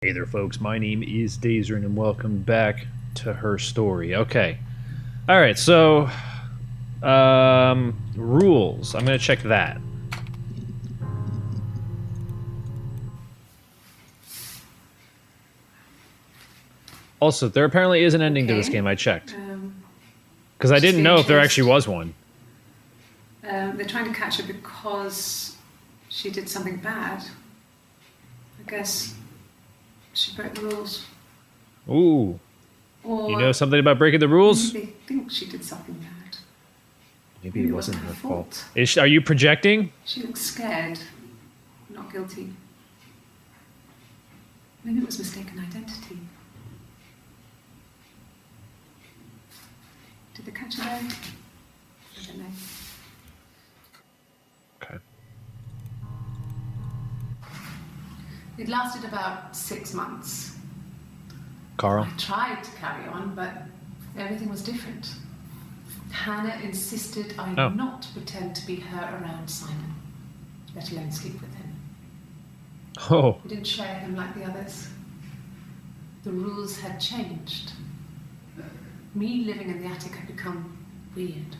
Hey there, folks. My name is Daizoren, and welcome back to her story. Okay. All right. So, rules. I'm gonna check that. Also, there apparently is an ending to this game. I checked because I she's didn't being know if there chased. actually was one. They're trying to catch her because she did something bad. I guess she broke the rules. Ooh. Or You know something about breaking the rules? maybe they think she did something bad. Maybe it wasn't her fault. fault. Are you projecting? She looks scared, not guilty. Maybe it was mistaken identity. Did they catch her there? I don't know. Okay. It lasted about 6 months. Carl? I tried to carry on, but everything was different. Hannah insisted I not pretend to be her around Simon, let alone sleep with him. Oh. We didn't share him like the others. The rules had changed. Me living in the attic had become weird,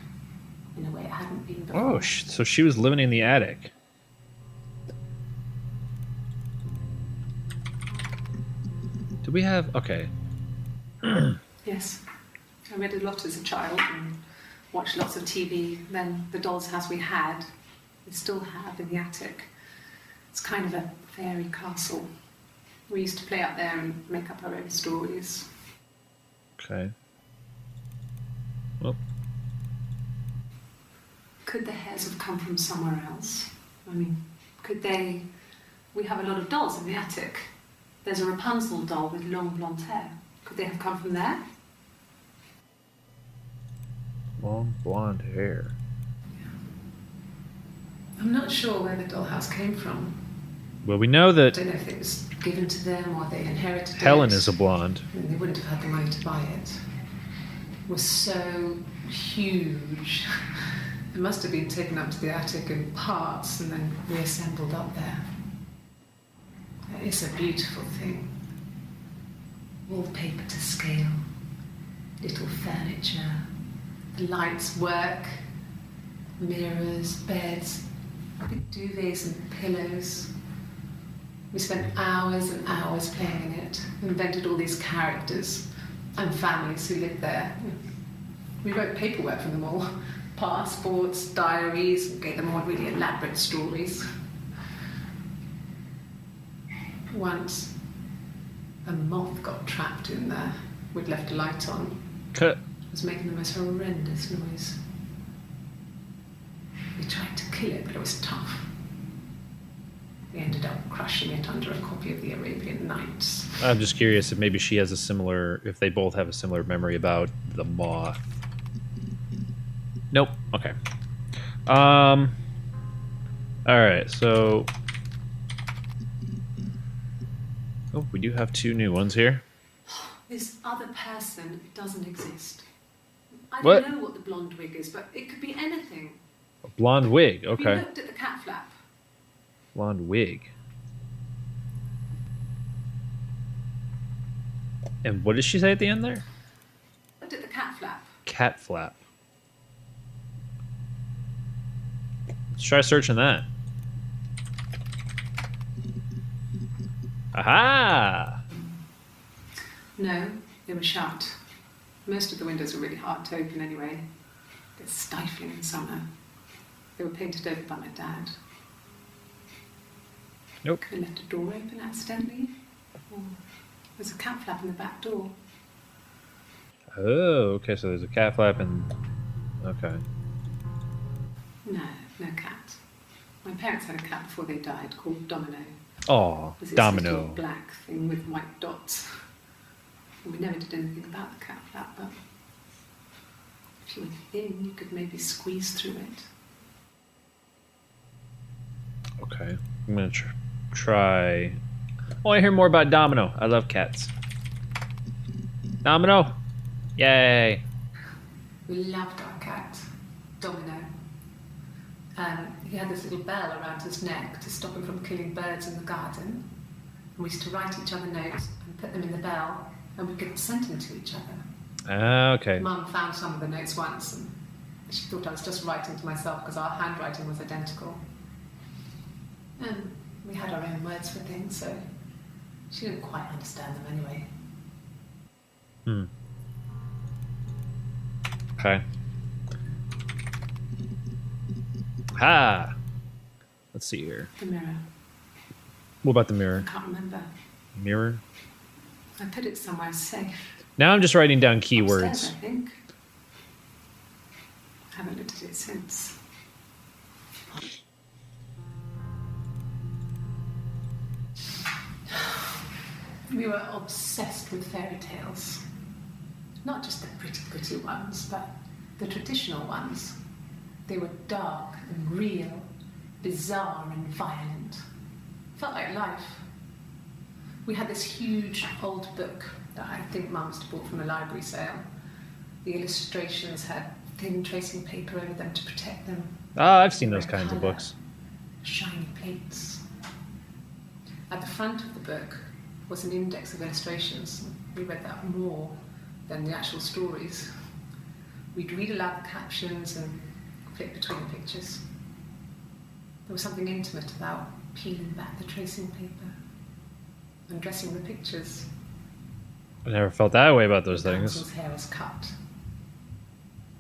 in a way it hadn't been before. Oh, so she was living in the attic. Do we have... Okay. Yes. I read a lot as a child and watched lots of TV. Then the doll's house we had, we still have in the attic. It's kind of a fairy castle. We used to play up there and make up our own stories. Okay. Well. Could the hairs have come from somewhere else? I mean, could they... We have a lot of dolls in the attic. There's a Rapunzel doll with long blonde hair. Could they have come from there? Long blonde hair. I'm not sure where the dollhouse came from. Well, we know I that don't know if it was given to them or they inherited it. Helen is a blonde. And they wouldn't have had the money to buy it. It was so huge. It must have been taken up to the attic in parts and then reassembled up there. It's a beautiful thing. Wallpaper to scale, little furniture, the lights work, mirrors, beds, big duvets and pillows. We spent hours and hours playing in it, invented all these characters and families who lived there. We wrote paperwork for them all, passports, diaries, and gave them all really elaborate stories. Once, a moth got trapped in there. We'd left a light on. Cut. It was making the most horrendous noise. We tried to kill it, but it was tough. We ended up crushing it under a copy of the Arabian Nights. I'm just curious if maybe she has a similar... If they both have a similar memory about the moth. Nope. Okay. Alright, so... Oh, we do have two new ones here. This other person doesn't exist. I What? don't know what the blonde wig is, but it could be anything. A blonde wig. We Okay. looked at the cat flap. Blonde wig. And what did she say at the end there? Looked at the cat flap. Cat flap. Let's try searching that. Aha! No, they were shut. Most of the windows were really hard to open anyway. They're stifling in summer. They were painted over by my dad. Nope. Could have left a door open accidentally. Or there's a cat flap in the back door. Oh, okay, so there's a cat flap and... Okay. No, no cat. My parents had a cat before they died called Domino. Oh, It was this domino. little black thing with white dots. And we never did anything about the cat flap, but if you were thin, you could maybe squeeze through it. Okay, I'm gonna try... Oh, I hear more about Domino. I love cats. Domino! Yay! We loved our cat, Domino. He had this little bell around his neck to stop him from killing birds in the garden. we used to write each other notes and put them in the bell, and we could send them to each other. Okay. Mum found some of the notes once, and she thought I was just writing to myself because our handwriting was identical. And we had our own words for things, so she didn't quite understand them anyway. Okay. Ha! Let's see here. The mirror. What about the mirror? I can't remember. Mirror? I put it somewhere safe. Now I'm just writing down Upstairs, keywords. I think. Haven't looked at it since. We were obsessed with fairy tales. Not just the pretty ones, but the traditional ones. They were dark and real, bizarre and violent. Felt like life. We had this huge old book that I think Mum must have bought from a library sale. The illustrations had thin tracing paper over them to protect them. I've seen those kinds of books. Shiny plates. At the front of the book was an index of illustrations. We read that more than the actual stories. We'd read aloud the captions and flip between the pictures. There was something intimate about peeling back the tracing paper and dressing the pictures. I never felt that way about those The things. damsel's hair is cut.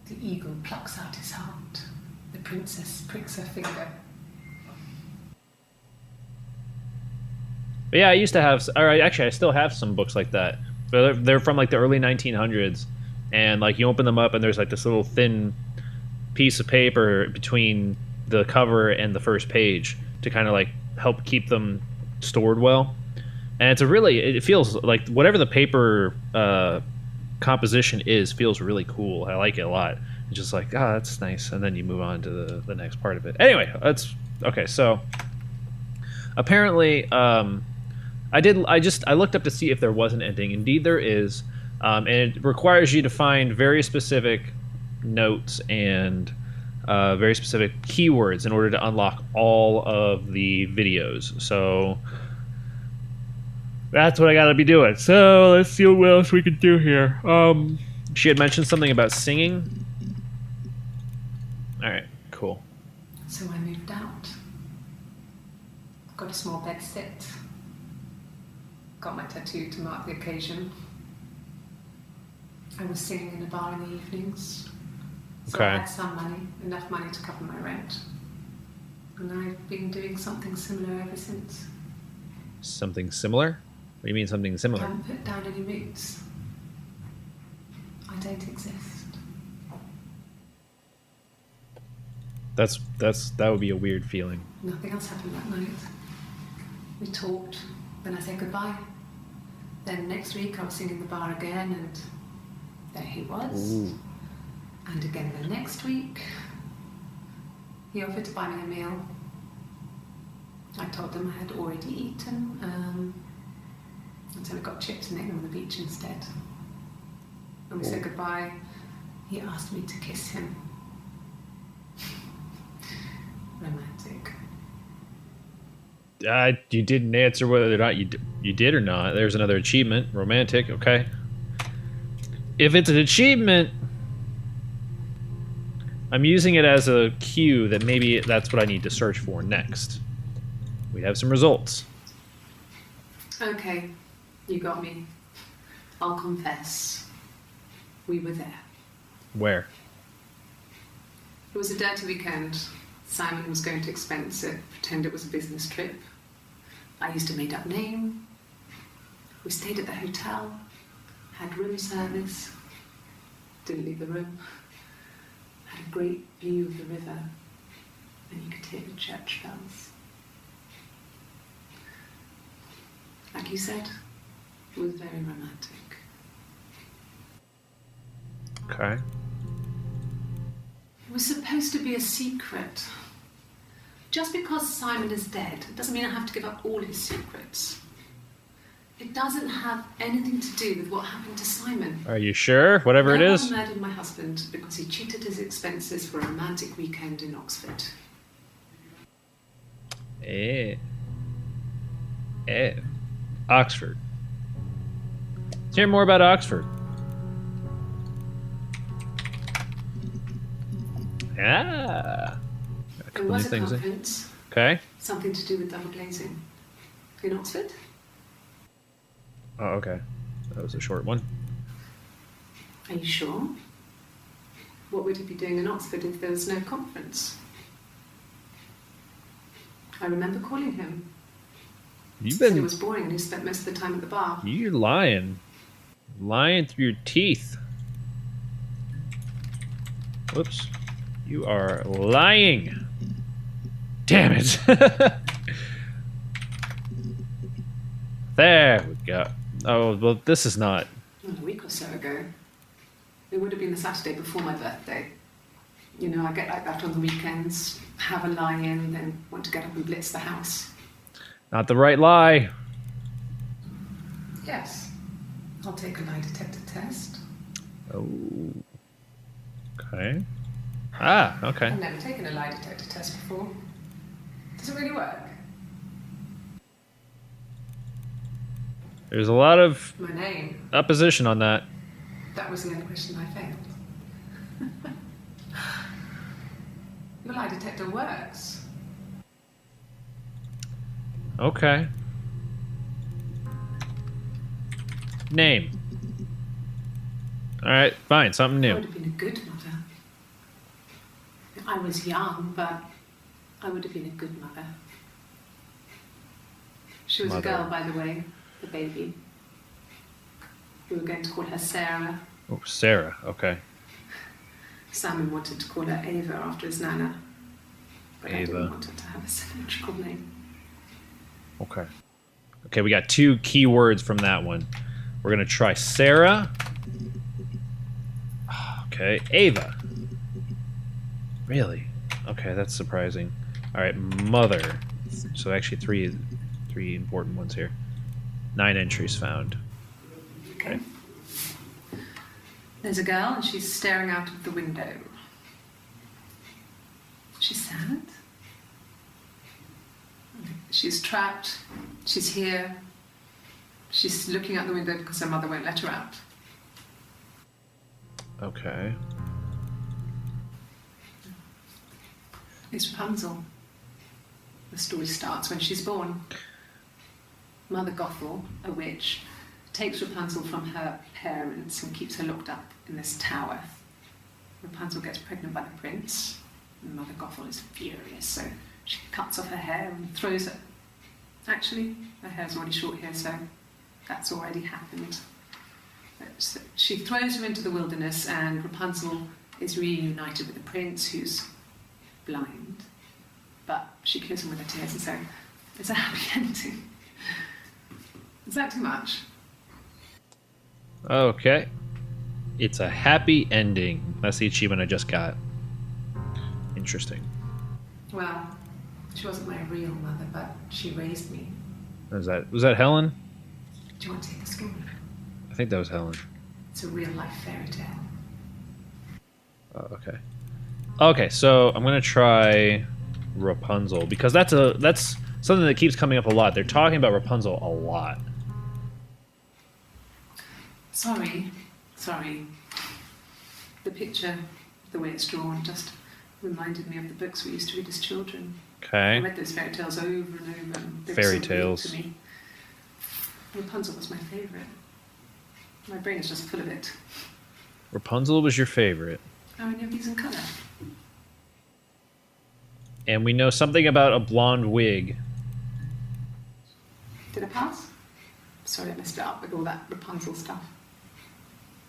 The eagle plucks out his heart. The princess pricks her finger. But yeah, I used to have, or actually, I still have some books like that. But they're from like the early 1900s, and like you open them up, and there's like this little thin piece of paper between the cover and the first page to kind of like help keep them stored well. And it's it feels like whatever the paper composition is feels really cool. I like it a lot. It's just like, oh, that's nice, and then you move on to the next part of it. Anyway, that's okay. So apparently, I looked up to see if there was an ending. Indeed, there is, and it requires you to find very specific notes and very specific keywords in order to unlock all of the videos. So that's what I gotta be doing. So let's see what else we can do here. She had mentioned something about singing. All right, cool. So I moved out. Got a small bed sit. Got my tattoo to mark the occasion. I was singing in a bar in the evenings. So Okay. I had some money, enough money to cover my rent. And I've been doing something similar ever since. Something similar? What do you mean something I similar? haven't put down any roots. I don't exist. That would be a weird feeling. Nothing else happened that night. We talked, then I said goodbye. Then next week I was singing in the bar again, and there he was. Ooh. And again the next week, he offered to buy me a meal. I told him I had already eaten, and so I got chips and ate them on the beach instead. When we said goodbye, he asked me to kiss him. Romantic. You didn't answer whether or not you did or not. There's another achievement. Romantic, okay. If it's an achievement, I'm using it as a cue that maybe that's what I need to search for next. We have some results. Okay, you got me. I'll confess. We were there. Where? It was a dirty weekend. Simon was going to expense it, pretend it was a business trip. I used a made-up name. We stayed at the hotel, had room service, didn't leave the room, had a great view of the river, and you could hear the church bells. Like you said, it was very romantic. Okay. It was supposed to be a secret. Just because Simon is dead doesn't mean I have to give up all his secrets. It doesn't have anything to do with what happened to Simon. Are you sure? Whatever it is? I murdered my husband because he cheated his expenses for a romantic weekend in Oxford. Oxford. Let's hear more about Oxford. Yeah. A There couple new was a things. conference, Okay. something to do with double glazing. In Oxford? Oh, okay. That was a short one. Are you sure? What would he be doing in Oxford if there was no conference? I remember calling him. You've Said it been. was boring and he spent most of the time at the bar. You're lying. Lying through your teeth. Whoops. You are lying. Damn it. There we go. Oh, well, this is not. A week or so ago. It would have been the Saturday before my birthday. You know, I get like that on the weekends, have a lie-in, then want to get up and blitz the house. Not the right lie. Yes. I'll take a lie detector test. Oh. Okay. Ah, okay. I've never taken a lie detector test before. Does it really work? There's a lot of My name. opposition on that. That was the only question I failed. Your lie detector works. Okay. Name. Alright, fine, something I new. would have been a good mother. I was young, but I would have been a good mother. She was Mother. a girl, by the way, the baby. We were going to call her Sarah. Oh, Sarah, okay. Simon wanted to call her Ava after his nana. But I Ava. didn't want her to have a symmetrical name. Okay. Okay, we got 2 key words from that one. We're gonna try Sarah. Okay, Ava. Really? Okay, that's surprising. Alright, mother. So actually three important ones here. 9 entries found. Okay. There's a girl and she's staring out of the window. She's sad. She's trapped. She's here. She's looking out the window because her mother won't let her out. Okay. It's Rapunzel. The story starts when she's born. Mother Gothel, a witch, takes Rapunzel from her parents and keeps her locked up in this tower. Rapunzel gets pregnant by the prince. And Mother Gothel is furious, so she cuts off her hair and throws it. Actually, her hair's already short here, so that's already happened. So she throws her into the wilderness, and Rapunzel is reunited with the prince, who's blind. But she kills him with her tears, and so it's a happy ending. Is that too much? Okay. It's a happy ending. That's the achievement I just got. Interesting. Well, she wasn't my real mother, but she raised me. Was that Helen? Do you want to take the story? I think that was Helen. It's a real-life fairy tale. Oh, okay. Okay, so I'm gonna try Rapunzel because that's something that keeps coming up a lot. They're talking about Rapunzel a lot. Sorry. The picture, the way it's drawn, just reminded me of the books we used to read as children. I Okay. read those fairy tales over and over. And they were Fairy so real tales. to me. Rapunzel was my favourite. My brain is just full of it. Rapunzel was your favorite. How many of these in colour? And we know something about a blonde wig. Did I pass? Sorry, I messed it up with all that Rapunzel stuff.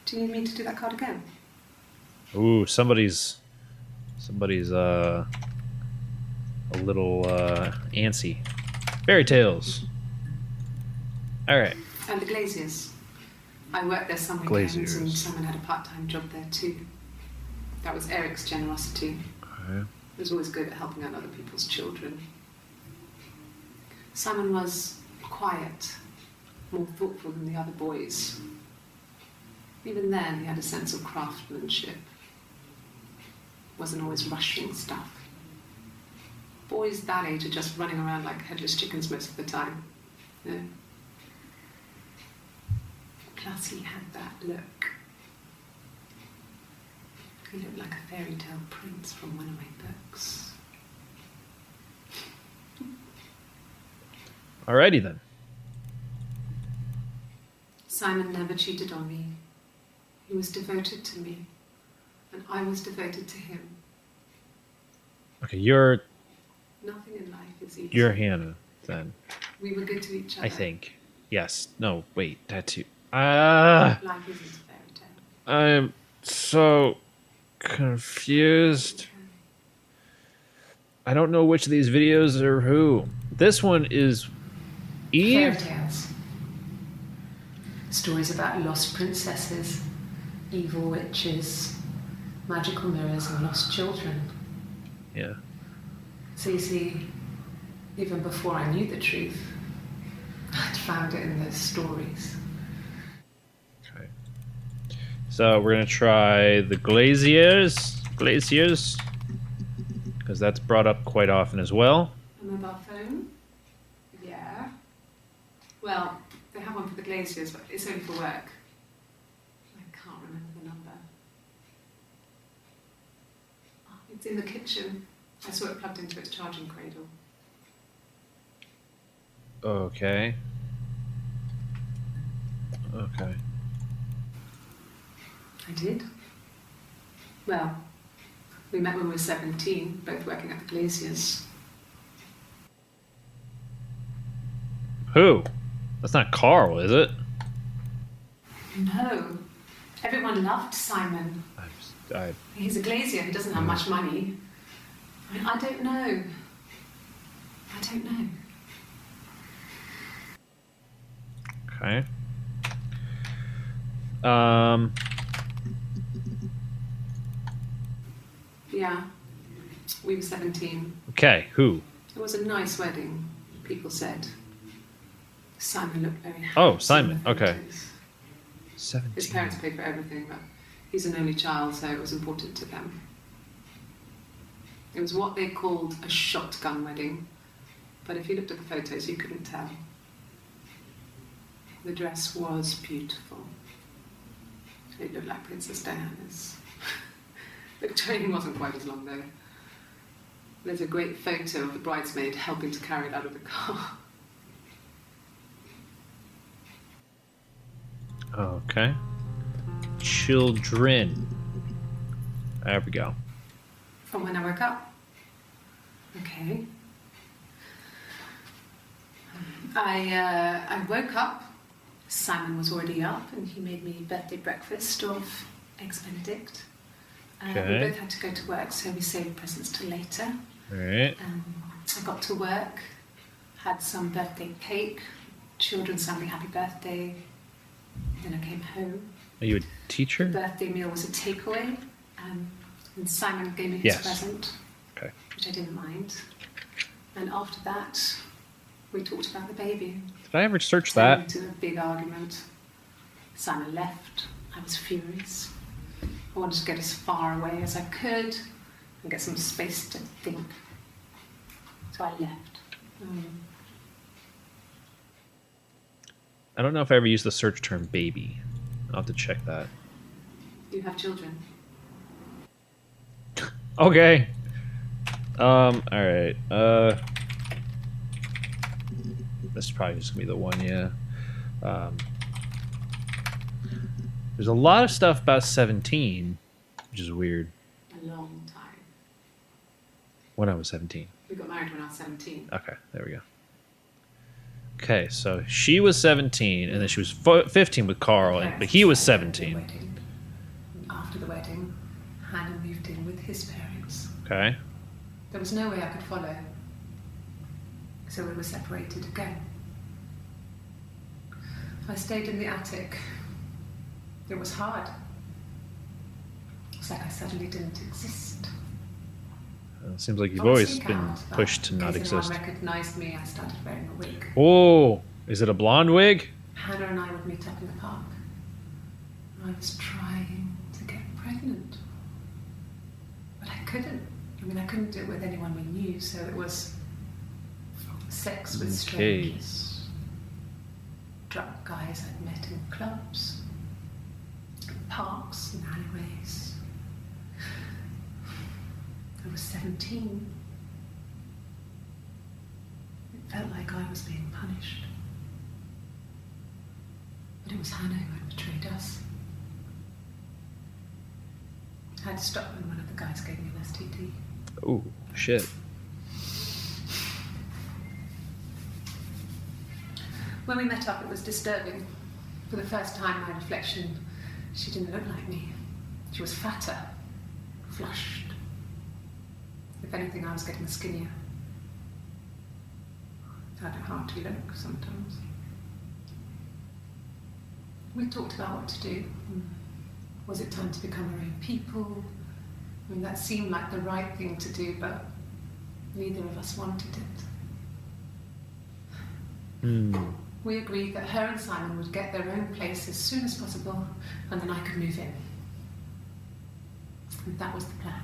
Do you need me to do that card again? Ooh, somebody's a little antsy. Fairy tales. All right. And the Glaziers. I worked there some weekends and Glaziers. Simon had a part-time job there too. That was Eric's generosity. Okay. He was always good at helping out other people's children. Simon was quiet, more thoughtful than the other boys. Even then, he had a sense of craftsmanship. Wasn't always rushing stuff. Boys that age are just running around like headless chickens most of the time. You know? Plus he had that look. He looked like a fairy tale prince from one of my books. Alrighty then. Simon never cheated on me. He was devoted to me, and I was devoted to him. Okay, you're Nothing in life is easy. you're Hannah then. We were good to each other. I think. Yes. No. Wait. That's you. Life isn't a fairy tale. I'm so confused. I don't know which of these videos are who. This one is Fairy Eve. tales. Stories about lost princesses, evil witches, magical mirrors, and lost children. Yeah. So you see, even before I knew the truth, I'd found it in those stories. Okay. So we're gonna try the glaciers, because that's brought up quite often as well. A mobile phone? Yeah. Well, they have one for the glaciers, but it's only for work. I can't remember the number. Oh, it's in the kitchen. I saw it plugged into its charging cradle. Okay. Okay. I did. Well, we met when we were 17, both working at the glaciers. Who? That's not Carl, is it? No. Everyone loved Simon. He's a glazier who doesn't have much money. I mean, I don't know. Okay. Yeah. We were 17. Okay. Who? It was a nice wedding, people said. Simon looked very happy. Oh, Simon. Okay. 17. His parents paid for everything, but he's an only child, so it was important to them. It was what they called a shotgun wedding, but if you looked at the photos, you couldn't tell. The dress was beautiful. It looked like Princess Diana's. The train wasn't quite as long, though. There's a great photo of the bridesmaid helping to carry it out of the car. Okay. Children. There we go. From when I woke up. Okay. I woke up. Simon was already up, and he made me birthday breakfast of eggs Benedict. Okay. We both had to go to work, so we saved presents till later. All right. I got to work, had some birthday cake, children sang me happy birthday. Then I came home. Are you a teacher? The birthday meal was a takeaway, and Simon gave me his present, Okay. which I didn't mind. And after that, we talked about the baby. Did I ever search Turned that? into a big argument. Simon left. I was furious. I wanted to get as far away as I could and get some space to think. So I left. I don't know if I ever used the search term baby. I'll have to check that. You have children. Okay. All right. This is probably just gonna be the one, yeah. There's a lot of stuff about 17, which is weird. A long time. When I was 17. We got married when I was 17. Okay, there we go. Okay, so she was 17, and then she was 15 with Carl, but he was 17. After the wedding, Hannah moved in with his parents. Okay. There was no way I could follow, so we were separated again. I stayed in the attic. It was hard. It's like I suddenly didn't exist. It seems like you've I was always sick been out, but pushed to in not case anyone exist. recognised me, I started wearing a wig. Oh, is it a blonde wig? Hannah and I would meet up in the park. I was trying to get pregnant, but I couldn't. I mean, I couldn't do it with anyone we knew, so it was sex with strangers. Drunk guys I'd met in clubs. parks and alleyways. I was 17. It felt like I was being punished. But it was Hannah who had betrayed us. I had to stop when one of the guys gave me an STD. Oh, shit. When we met up, it was disturbing. For the first time, my reflection, she didn't look like me. She was fatter, flushed. If anything, I was getting skinnier. I found it hard to look sometimes. We talked about what to do. Was it time to become our own people? I mean, that seemed like the right thing to do, but neither of us wanted it. We agreed that her and Simon would get their own place as soon as possible, and then I could move in. And that was the plan.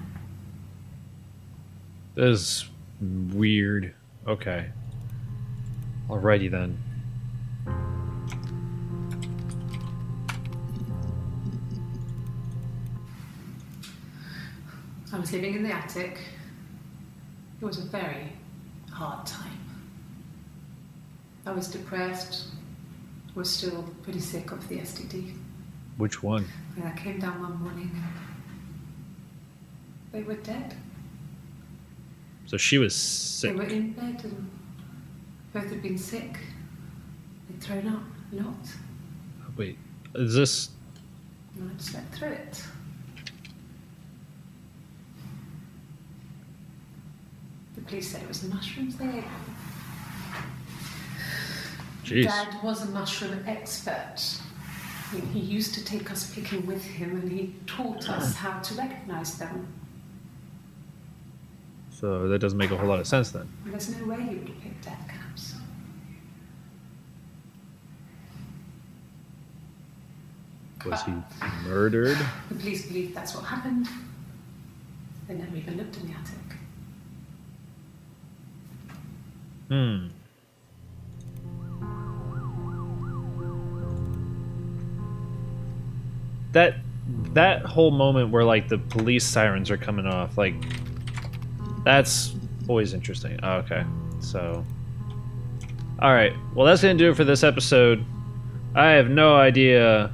That is weird. Okay. Alrighty then. I was living in the attic. It was a very hard time. I was depressed, was still pretty sick of the STD. Which one? And I came down one morning and they were dead. So she was sick. They were in bed and both had been sick. They'd thrown up a lot. Wait, is this... And I slept through it. The police said it was the mushrooms they ate. Jeez. Dad was a mushroom expert. I mean, he used to take us picking with him and he taught us how to recognise them. So that doesn't make a whole lot of sense then. And there's no way he would have picked death caps. Was he murdered? The police believe that's what happened. They never even looked in the attic. That whole moment where like the police sirens are coming off, like that's always interesting. Oh, okay, so all right, well that's gonna do it for this episode. I have no idea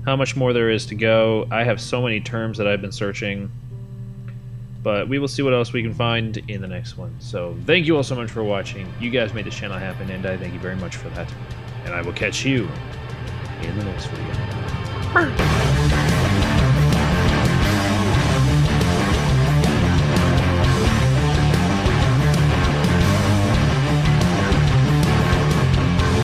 how much more there is to go. I have so many terms that I've been searching, but we will see what else we can find in the next one. So thank you all so much for watching. You guys made this channel happen, and I thank you very much for that. And I will catch you in the next video.